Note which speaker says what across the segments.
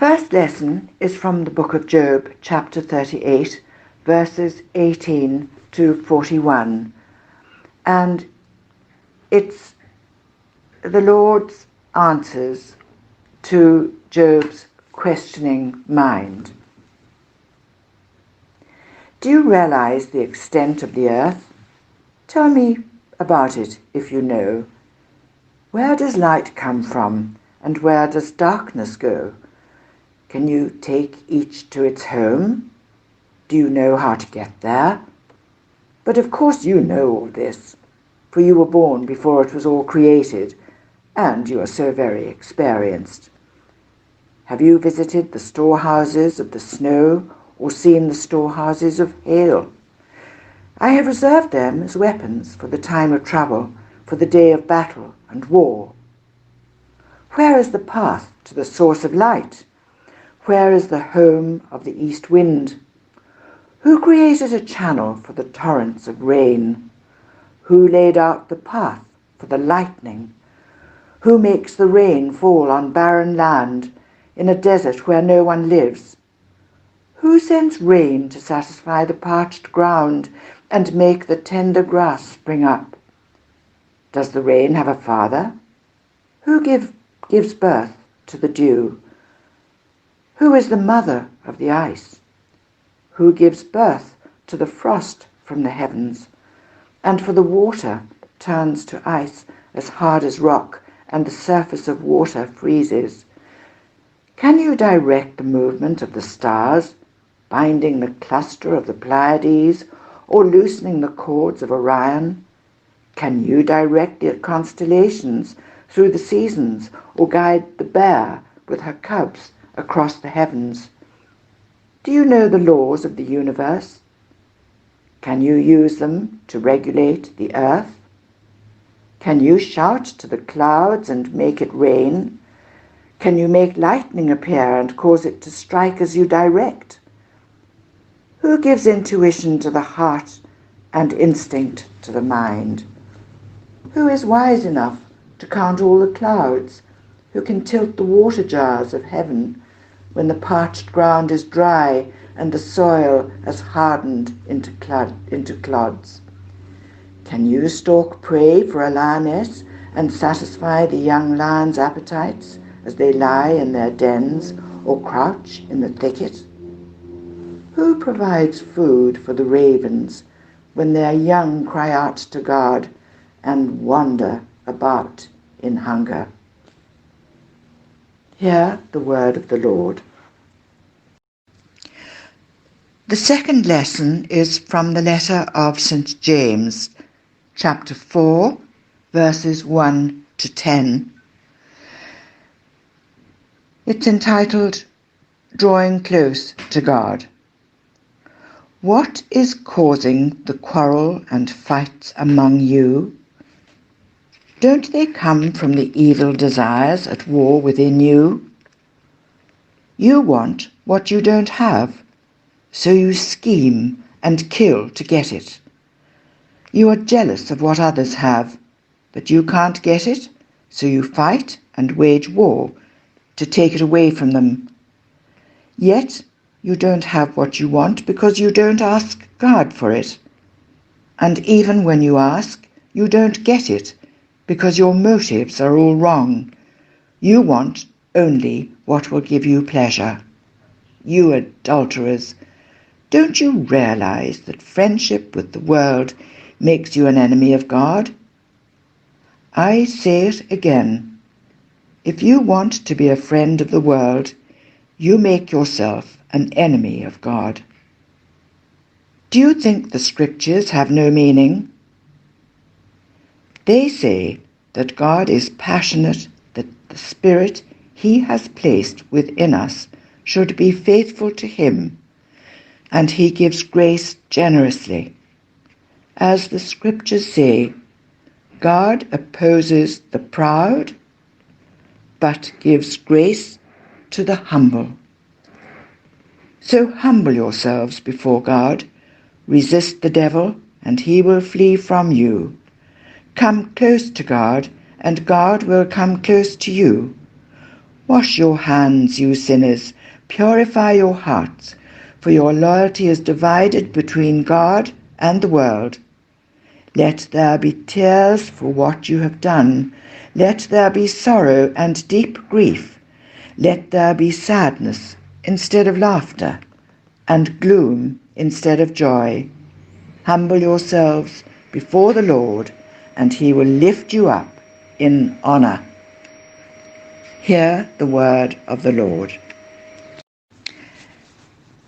Speaker 1: first lesson is from the book of Job, chapter 38, verses 18 to 41. And it's the Lord's answers to Job's questioning mind. Do you realize the extent of the earth? Tell me about it if you know. Where does light come from, and where does darkness go? Can you take each to its home? Do you know how to get there? But of course you know all this, for you were born before it was all created, and you are so very experienced. Have you visited the storehouses of the snow, or seen the storehouses of hail? I have reserved them as weapons for the time of trouble, for the day of battle and war. Where is the path to the source of light? Where is the home of the east wind? Who created a channel for the torrents of rain? Who laid out the path for the lightning? Who makes the rain fall on barren land, in a desert where no one lives? Who sends rain to satisfy the parched ground and make the tender grass spring up? Does the rain have a father? Who gives birth to the dew? Who is the mother of the ice? Who gives birth to the frost from the heavens, and for the water that turns to ice as hard as rock, and the surface of water freezes? Can you direct the movement of the stars, binding the cluster of the Pleiades, or loosening the cords of Orion? Can you direct the constellations through the seasons, or guide the bear with her cubs across the heavens? Do you know the laws of the universe? Can you use them to regulate the earth? Can you shout to the clouds and make it rain? Can you make lightning appear and cause it to strike as you direct? Who gives intuition to the heart and instinct to the mind? Who is wise enough to count all the clouds? Who can tilt the water jars of heaven when the parched ground is dry and the soil has hardened into clods? Can you stalk prey for a lioness and satisfy the young lion's appetites as they lie in their dens or crouch in the thicket? Who provides food for the ravens when their young cry out to God and wander about in hunger? Hear the word of the Lord. The second lesson is from the letter of St. James, chapter 4, verses 1 to 10. It's entitled, Drawing Close to God. What is causing the quarrel and fights among you? Don't they come from the evil desires at war within you? You want what you don't have, so you scheme and kill to get it. You are jealous of what others have, but you can't get it, so you fight and wage war to take it away from them. Yet you don't have what you want because you don't ask God for it. And even when you ask, you don't get it because your motives are all wrong. You want only what will give you pleasure. You adulterers, don't you realize that friendship with the world makes you an enemy of God? I say it again. If you want to be a friend of the world, you make yourself an enemy of God. Do you think the scriptures have no meaning? They say that God is passionate, that the Spirit He has placed within us should be faithful to Him, and He gives grace generously. As the scriptures say, God opposes the proud, but gives grace to the humble. So humble yourselves before God, resist the devil, and he will flee from you. Come close to God, and God will come close to you. Wash your hands, you sinners, purify your hearts, for your loyalty is divided between God and the world. Let there be tears for what you have done. Let there be sorrow and deep grief. Let there be sadness instead of laughter, and gloom instead of joy. Humble yourselves before the Lord, and he will lift you up in honor. Hear the word of the Lord.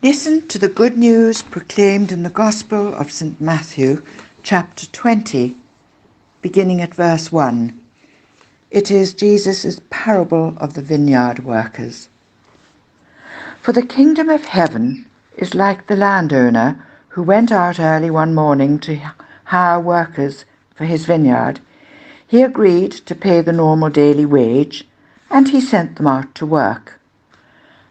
Speaker 1: Listen to the good news proclaimed in the Gospel of St. Matthew, chapter 20, beginning at verse 1. It is Jesus' parable of the vineyard workers. For the kingdom of heaven is like the landowner who went out early one morning to hire workers for his vineyard. He agreed to pay the normal daily wage, and he sent them out to work.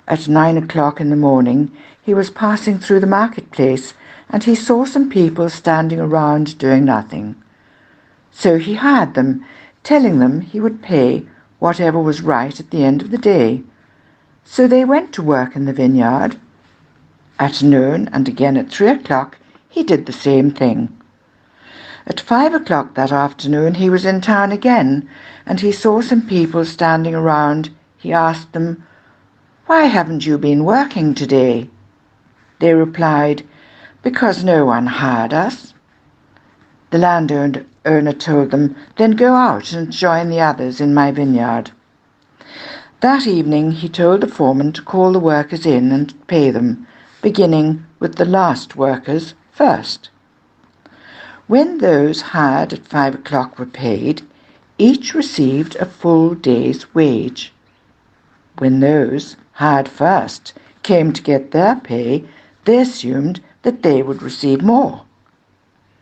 Speaker 1: At 9 o'clock in the morning, he was passing through the marketplace, and he saw some people standing around doing nothing. So he hired them, telling them he would pay whatever was right at the end of the day. So they went to work in the vineyard. At noon and again at 3 o'clock, he did the same thing. At 5 o'clock that afternoon, he was in town again, and he saw some people standing around. He asked them, "Why haven't you been working today?" They replied, "Because no one hired us." The landowner told them, "Then go out and join the others in my vineyard." That evening he told the foreman to call the workers in and pay them, beginning with the last workers first. When those hired at 5 o'clock were paid, each received a full day's wage. When those hired first came to get their pay, they assumed that they would receive more.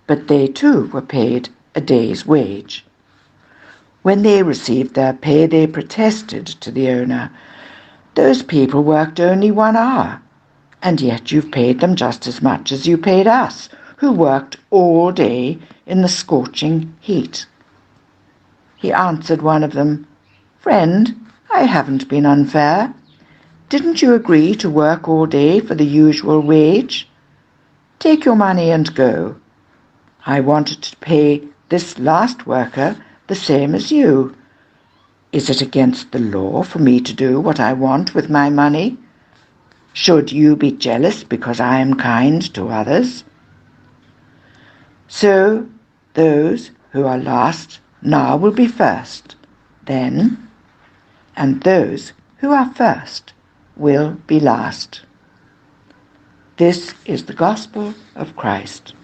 Speaker 1: But they too were paid a day's wage. When they received their pay, they protested to the owner, "Those people worked only 1 hour, and yet you've paid them just as much as you paid us, who worked all day in the scorching heat." He answered one of them, "Friend, I haven't been unfair. Didn't you agree to work all day for the usual wage? Take your money and go. I wanted to pay this last worker the same as you. Is it against the law for me to do what I want with my money? Should you be jealous because I am kind to others?" So those who are last now will be first, then, and those who are first will be last. This is the gospel of Christ.